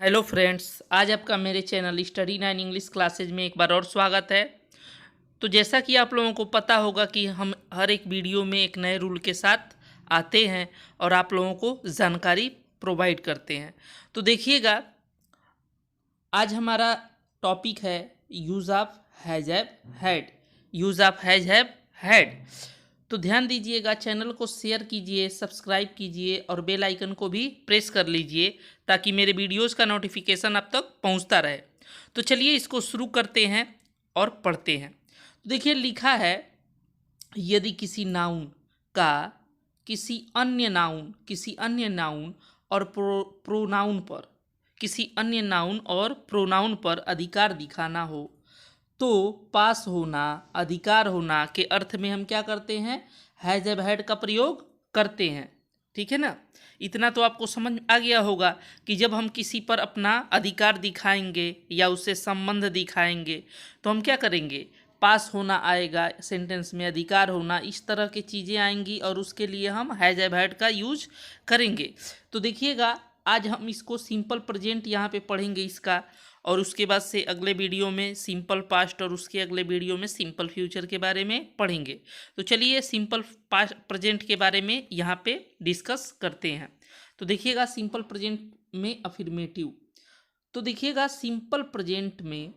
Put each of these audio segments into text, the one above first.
Hello friends, आज आपका मेरे चैनल स्टडी 9 इंग्लिश क्लासेज में एक बार और स्वागत है। तो जैसा कि आप लोगों को पता होगा कि हम हर एक वीडियो में एक नए रूल के साथ आते हैं और आप लोगों को जानकारी प्रोवाइड करते हैं। तो देखिएगा, आज हमारा टॉपिक है use of has have had. Use of has have had. तो ध्यान दीजिएगा, चैनल को शेयर कीजिए, सब्सक्राइब कीजिए और बेल आइकन को भी प्रेस कर लीजिए ताकि मेरे वीडियोस का नोटिफिकेशन आप तक पहुंचता रहे। तो चलिए इसको शुरू करते हैं और पढ़ते हैं। तो देखिए, लिखा है यदि किसी नाउन का किसी अन्य नाउन और प्रोनाउन पर किसी अन्य नाउन और प्रोनाउन पर अधिकार दिखाना हो तो पास होना, अधिकार होना के अर्थ में हम क्या करते हैं? हैज हैव हैड का प्रयोग करते हैं। ठीक है ना? इतना तो आपको समझ आ गया होगा कि जब हम किसी पर अपना अधिकार दिखाएंगे या उससे संबंध दिखाएंगे तो हम क्या करेंगे? पास होना आएगा, सेंटेंस में अधिकार होना, इस तरह की चीज़ें आएंगी और उसके लिए हम हैज हैव हैड का यूज करेंगे। तो देखिएगा, आज हम इसको सिंपल प्रेजेंट यहाँ पे पढ़ेंगे इसका, और उसके बाद से अगले वीडियो में सिंपल पास्ट और उसके अगले वीडियो में सिंपल फ्यूचर के बारे में पढ़ेंगे। तो चलिए सिंपल पास्ट प्रेजेंट के बारे में यहाँ पे डिस्कस करते हैं। तो देखिएगा, सिंपल प्रेजेंट में अफर्मेटिव। तो देखिएगा, सिंपल प्रेजेंट में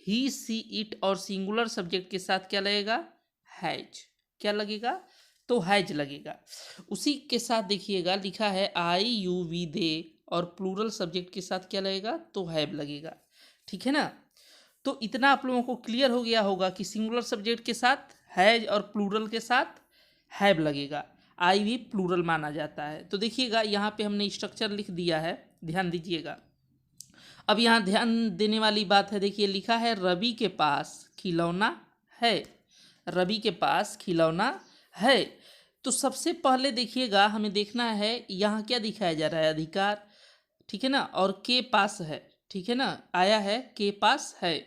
ही, सी, इट और सिंगुलर सब्जेक्ट के साथ क्या लगेगा? हैज। क्या लगेगा? तो हैज लगेगा। उसी के साथ देखिएगा लिखा है आई, यू, वी, दे और प्लूरल सब्जेक्ट के साथ क्या लगेगा? तो हैव लगेगा। ठीक है ना? तो इतना आप लोगों को क्लियर हो गया होगा कि सिंगुलर सब्जेक्ट के साथ हैज और प्लूरल के साथ हैव लगेगा। आई भी प्लूरल माना जाता है। तो देखिएगा, यहाँ पे हमने स्ट्रक्चर लिख दिया है, ध्यान दीजिएगा। अब यहाँ ध्यान देने वाली बात है, देखिए लिखा है रवि के पास खिलौना है। रवि के पास खिलौना है। तो सबसे पहले देखिएगा, हमें देखना है यहाँ क्या दिखाया जा रहा है? अधिकार। ठीक है ना? और के पास है। ठीक है ना? आया है के पास है।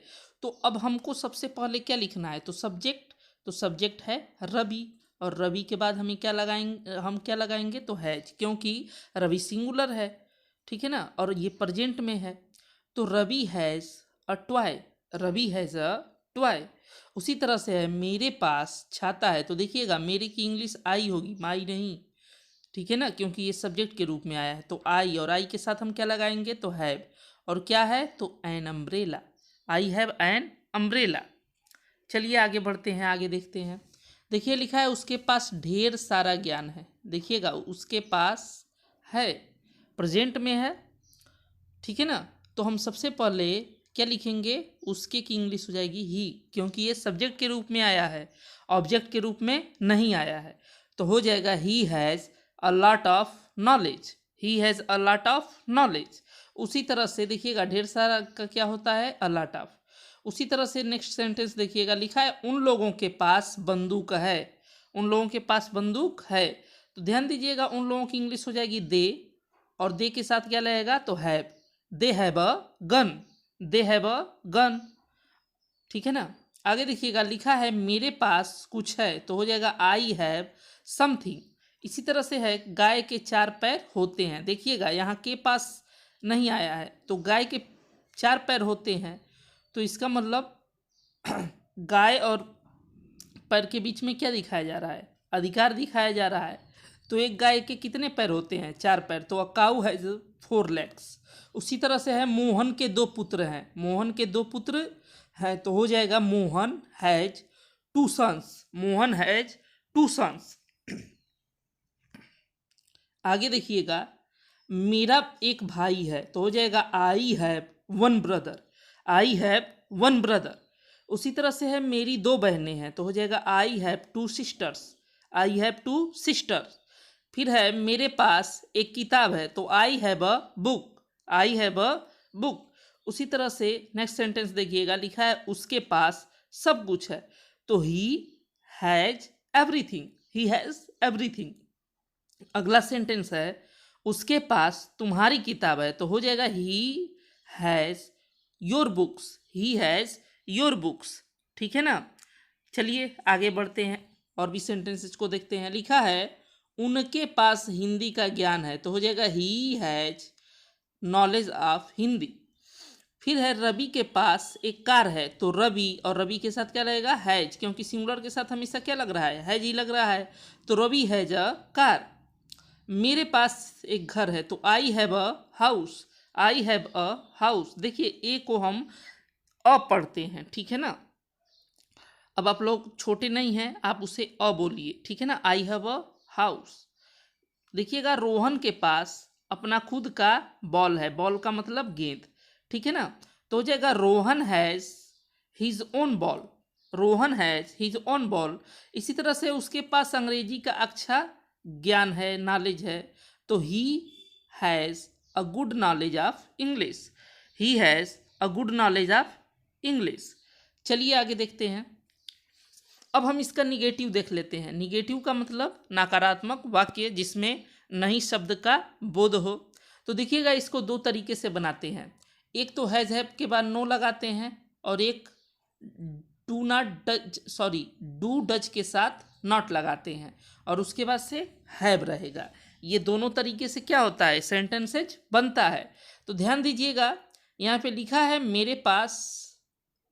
तो अब हमको सबसे पहले क्या लिखना है? तो सब्जेक्ट है रवि, और रवि के बाद हमें क्या लगाएंगे? हम क्या लगाएंगे? तो हैज, क्योंकि रवि सिंगुलर है। ठीक है ना? और ये प्रेजेंट में है। तो Ravi has a toy. Ravi has a toy. उसी तरह से है मेरे पास छाता है। तो देखिएगा, मेरे की इंग्लिश आई होगी, माई नहीं। ठीक है ना? क्योंकि ये सब्जेक्ट के रूप में आया है। तो आई, और आई के साथ हम क्या लगाएंगे? तो हैव। और क्या है? तो an umbrella. I have an umbrella. चलिए आगे बढ़ते हैं, आगे देखते हैं। देखिए लिखा है उसके पास ढेर सारा ज्ञान है। देखिएगा, उसके पास है, प्रेजेंट में है। ठीक है ना? तो हम सबसे पहले क्या लिखेंगे? उसके की इंग्लिश हो जाएगी ही, क्योंकि ये सब्जेक्ट के रूप में आया है, ऑब्जेक्ट के रूप में नहीं आया है। तो हो जाएगा he has a lot of knowledge. He has a lot of knowledge. उसी तरह से देखिएगा, ढेर सारा का क्या होता है? A lot of. उसी तरह से नेक्स्ट सेंटेंस देखिएगा, लिखा है उन लोगों के पास बंदूक है। उन लोगों के पास बंदूक है। तो ध्यान दीजिएगा, उन लोगों की इंग्लिश हो जाएगी दे, और दे के साथ क्या लगेगा? तो have. They have a gun. They have a gun. ठीक है ना? आगे देखिएगा, लिखा है मेरे पास कुछ है। तो हो जाएगा आई हैव समथिंग। इसी तरह से है गाय के चार पैर होते हैं। देखिएगा, यहाँ के पास नहीं आया है, तो गाय के चार पैर होते हैं। तो इसका मतलब गाय और पैर के बीच में क्या दिखाया जा रहा है? अधिकार दिखाया जा रहा है। तो एक गाय के कितने पैर होते हैं? चार पैर। तो अ काऊ हैज 4 legs। उसी तरह से है मोहन के दो पुत्र हैं। मोहन के दो पुत्र हैं। तो हो जाएगा Mohan has 2 sons। Mohan has 2 sons। आगे देखिएगा, मेरा एक भाई है। तो हो जाएगा I have 1 brother। I have 1 brother। उसी तरह से है मेरी 2 बहनें हैं। तो हो जाएगा I have 2 sisters। I have 2 sisters। फिर है मेरे पास एक किताब है। तो I have a book. I have a book. उसी तरह से नेक्स्ट सेंटेंस देखिएगा, लिखा है उसके पास सब कुछ है। तो he has everything. He has everything. अगला सेंटेंस है उसके पास तुम्हारी किताब है। तो हो जाएगा he has your books. He has your books. ठीक है ना? चलिए आगे बढ़ते हैं और भी सेंटेंसेस को देखते हैं। लिखा है उनके पास हिंदी का ज्ञान है। तो हो जाएगा he has knowledge of Hindi. फिर है रवि के पास एक कार है, तो रवि और रवि के साथ क्या रहेगा, हैज, क्योंकि सिंगुलर के साथ हमेशा क्या लग रहा है, हैज ही लग रहा है, तो रवि हैज अ कार। मेरे पास एक घर है, तो I have a house, I have a house. देखिए ए को हम अ पढ़ते हैं, ठीक है ना। अब आप लोग छोटे नहीं हैं, आप उसे अ बोलिए, ठीक है ना। I have a house. देखिएगा रोहन के पास अपना खुद का बॉल है, बॉल का मतलब गेंद, ठीक है ना। तो हो जाएगा Rohan has his own ball, Rohan has his own ball. इसी तरह से उसके पास अंग्रेजी का अच्छा ज्ञान है, नॉलेज है, तो he has a good knowledge of English, he has a good knowledge of English. चलिए आगे देखते हैं। अब हम इसका निगेटिव देख लेते हैं। निगेटिव का मतलब नकारात्मक वाक्य जिसमें नहीं शब्द का बोध हो। तो देखिएगा इसको दो तरीके से बनाते हैं। एक तो हैज हैव के बाद नो लगाते हैं, और एक do not does sorry do does के साथ नॉट लगाते हैं, और उसके बाद से हैव रहेगा। ये दोनों तरीके से क्या होता है, सेंटेंसेज बनता है। तो ध्यान दीजिएगा, यहाँ पे लिखा है मेरे पास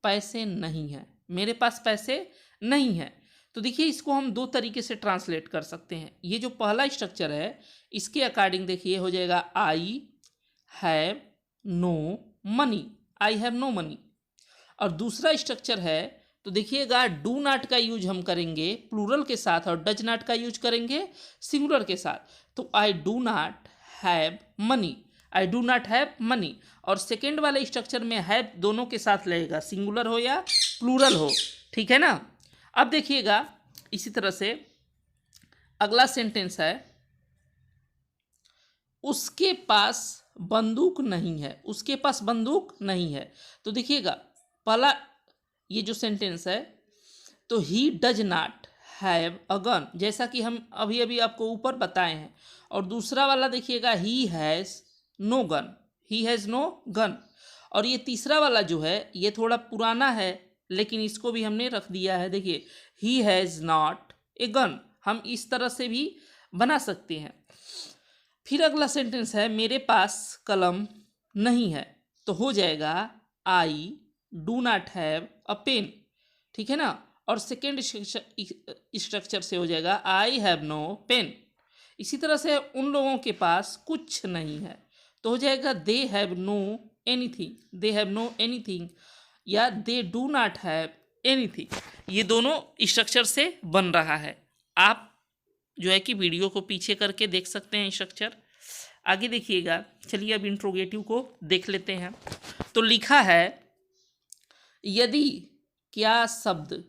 पैसे नहीं हैं, मेरे पास पैसे नहीं है। तो देखिए इसको हम दो तरीके से ट्रांसलेट कर सकते हैं। ये जो पहला स्ट्रक्चर है इसके अकॉर्डिंग देखिए हो जाएगा I have no money, I have no money. और दूसरा स्ट्रक्चर है तो देखिएगा डू नॉट का यूज हम करेंगे प्लूरल के साथ, और डज नॉट का यूज करेंगे सिंगुलर के साथ। तो आई do not have money, I do not have money. और सेकेंड वाले स्ट्रक्चर में हैव दोनों के साथ लगेगा, सिंगुलर हो या प्लूरल हो, ठीक है ना। अब देखिएगा इसी तरह से अगला सेंटेंस है उसके पास बंदूक नहीं है, उसके पास बंदूक नहीं है। तो देखिएगा पहला ये जो सेंटेंस है तो he does not have a gun, जैसा कि हम अभी अभी आपको ऊपर बताए हैं। और दूसरा वाला देखिएगा he has no gun, he has no gun. और ये तीसरा वाला जो है ये थोड़ा पुराना है, लेकिन इसको भी हमने रख दिया है। देखिए he has not a gun, हम इस तरह से भी बना सकते हैं। फिर अगला सेंटेंस है मेरे पास कलम नहीं है, तो हो जाएगा I do not have a pen, ठीक है ना। और सेकेंड स्ट्रक्चर से हो जाएगा आई हैव नो पेन। इसी तरह से उन लोगों के पास कुछ नहीं है, तो हो जाएगा they have no anything, they have no anything, या they do not have anything. ये दोनों स्ट्रक्चर से बन रहा है। आप जो है कि वीडियो को पीछे करके देख सकते हैं स्ट्रक्चर। आगे देखिएगा, चलिए अब इंट्रोगेटिव को देख लेते हैं। तो लिखा है यदि क्या शब्द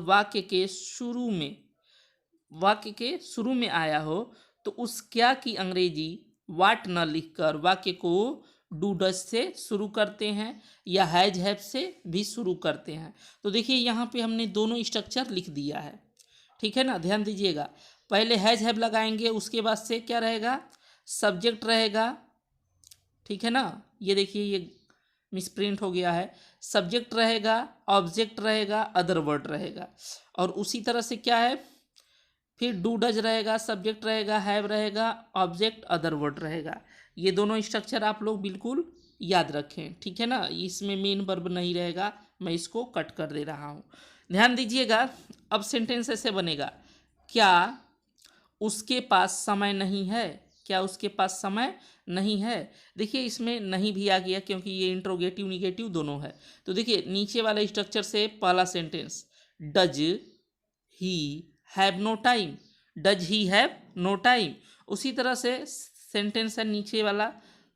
वाक्य के शुरू में आया हो तो उस क्या की अंग्रेजी वाट न लिखकर वाक्य को डू डज से शुरू करते हैं या हैज हैव से भी शुरू करते हैं। तो देखिए यहाँ पे हमने दोनों स्ट्रक्चर लिख दिया है, ठीक है ना। ध्यान दीजिएगा, पहले हैज हैव लगाएंगे, उसके बाद से क्या रहेगा, सब्जेक्ट रहेगा, ठीक है ना। ये देखिए ये मिसप्रिंट हो गया है, सब्जेक्ट रहेगा, ऑब्जेक्ट रहेगा, अदर वर्ड रहेगा। और उसी तरह से क्या है, फिर डू डज रहेगा, सब्जेक्ट रहेगा, हैव रहेगा, ऑब्जेक्ट, अदर वर्ड रहेगा। ये दोनों स्ट्रक्चर आप लोग बिल्कुल याद रखें, ठीक है ना। इसमें मेन वर्ब नहीं रहेगा, मैं इसको कट कर दे रहा हूँ। ध्यान दीजिएगा, अब सेंटेंस ऐसे बनेगा, क्या उसके पास समय नहीं है, क्या उसके पास समय नहीं है। देखिए इसमें नहीं भी आ गया क्योंकि ये इंट्रोगेटिव निगेटिव दोनों है। तो देखिए नीचे वाले स्ट्रक्चर से पहला sentence does he have no time, does he have no time. उसी तरह से सेंटेंस है नीचे वाला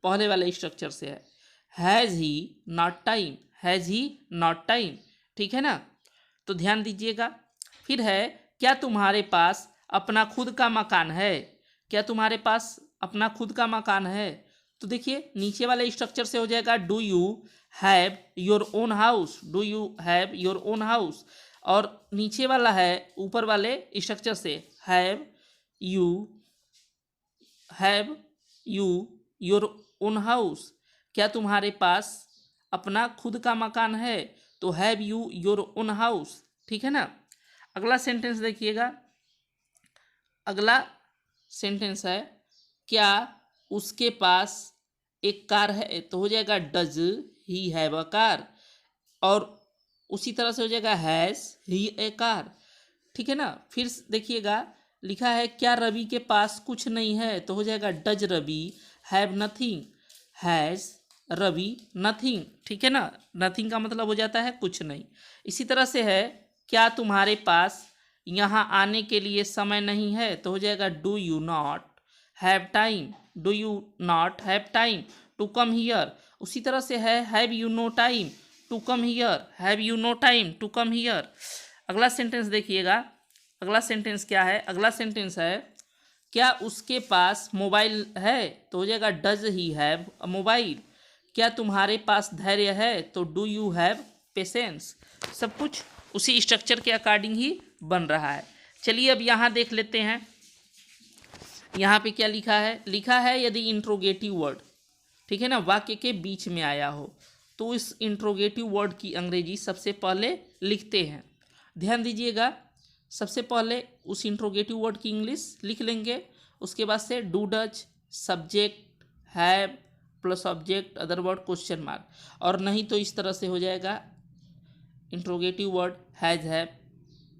पहले वाले स्ट्रक्चर से है has he not time, has he not time, ठीक है ना। तो ध्यान दीजिएगा, फिर है क्या तुम्हारे पास अपना खुद का मकान है, क्या तुम्हारे पास अपना खुद का मकान है। तो देखिए नीचे वाले स्ट्रक्चर से हो जाएगा do you have your own house, do you have your own house. और नीचे वाला है ऊपर वाले स्ट्रक्चर से you have you your own house, क्या तुम्हारे पास अपना खुद का मकान है, तो have you your own house, ठीक है ना। अगला सेंटेंस देखिएगा, अगला सेंटेंस है क्या उसके पास एक कार है तो हो जाएगा does he have a car, और उसी तरह से हो जाएगा हैज़ ही ए कार। ठीक है ना। फिर देखिएगा लिखा है क्या रवि के पास कुछ नहीं है, तो हो जाएगा does Ravi have nothing, has Ravi nothing. ठीक है ना। नथिंग का मतलब हो जाता है कुछ नहीं। इसी तरह से है क्या तुम्हारे पास यहाँ आने के लिए समय नहीं है, तो हो जाएगा do you not have time, do you not have time to come here. उसी तरह से है have you no time to come here, have you no time to come here. अगला सेंटेंस देखिएगा, अगला सेंटेंस क्या है, अगला सेंटेंस है क्या उसके पास मोबाइल है, तो हो जाएगा does he have a mobile. क्या तुम्हारे पास धैर्य है, तो डू यू हैव पेशेंस। सब कुछ उसी स्ट्रक्चर के अकॉर्डिंग ही बन रहा है। चलिए अब यहाँ देख लेते हैं, यहाँ पे क्या लिखा है। लिखा है यदि इंट्रोगेटिव वर्ड, ठीक है ना, वाक्य के बीच में आया हो तो इस इंट्रोगेटिव वर्ड की अंग्रेजी सबसे पहले लिखते हैं। ध्यान दीजिएगा, सबसे पहले उस इंट्रोगेटिव वर्ड की इंग्लिश लिख लेंगे, उसके बाद से do does subject have plus object other word question mark, और नहीं तो इस तरह से हो जाएगा interrogative word has have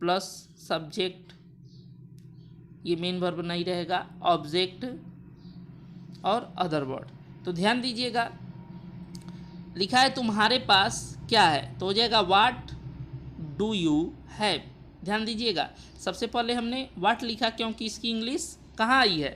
plus subject, ये मेन वर्ब नहीं रहेगा, ऑब्जेक्ट और अदर वर्ड। तो ध्यान दीजिएगा लिखा है तुम्हारे पास क्या है, तो हो जाएगा व्हाट डू यू हैव। ध्यान दीजिएगा सबसे पहले हमने व्हाट लिखा क्योंकि इसकी इंग्लिश कहाँ आई है,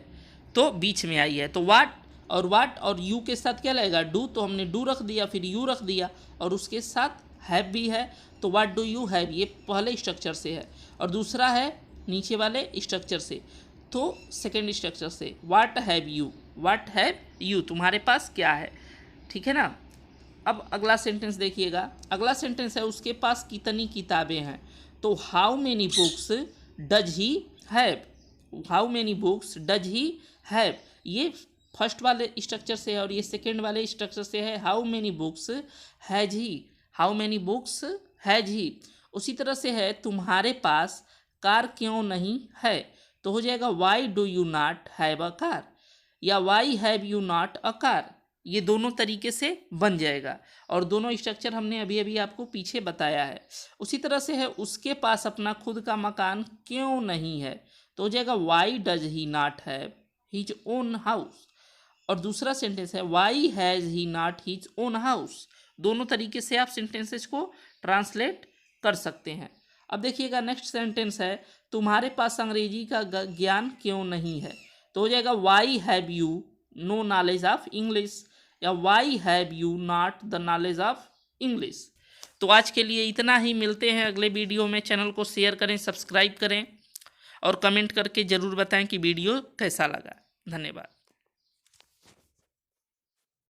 तो बीच में आई है। तो व्हाट और यू के साथ क्या लगेगा, डू, तो हमने डू रख दिया, फिर यू रख दिया और उसके साथ हैव भी है, तो व्हाट डू यू हैव ये पहले स्ट्रक्चर से है, और दूसरा है नीचे वाले स्ट्रक्चर से, तो सेकेंड स्ट्रक्चर से व्हाट हैव यू तुम्हारे पास क्या है। ठीक है ना। अब अगला सेंटेंस देखिएगा, अगला सेंटेंस है उसके पास कितनी किताबें हैं, तो how many books does he have, how many books does he have, ये फर्स्ट वाले स्ट्रक्चर से है और ये सेकेंड वाले स्ट्रक्चर से है how many books has he, how many books has he. उसी तरह से है तुम्हारे पास कार क्यों नहीं है, तो हो जाएगा why do you not have a car या why have you not a car, ये दोनों तरीके से बन जाएगा और दोनों स्ट्रक्चर हमने अभी अभी आपको पीछे बताया है। उसी तरह से है उसके पास अपना खुद का मकान क्यों नहीं है, तो हो जाएगा why does he not have his own house, और दूसरा सेंटेंस है why has he not his own house. दोनों तरीके से आप सेंटेंसेस को ट्रांसलेट कर सकते हैं। अब देखिएगा नेक्स्ट सेंटेंस है तुम्हारे पास अंग्रेजी का ज्ञान क्यों नहीं है, तो हो जाएगा why have you no knowledge of English या why have you not the knowledge of English. तो आज के लिए इतना ही, मिलते हैं अगले वीडियो में। चैनल को शेयर करें, सब्सक्राइब करें और कमेंट करके ज़रूर बताएं कि वीडियो कैसा लगा। धन्यवाद।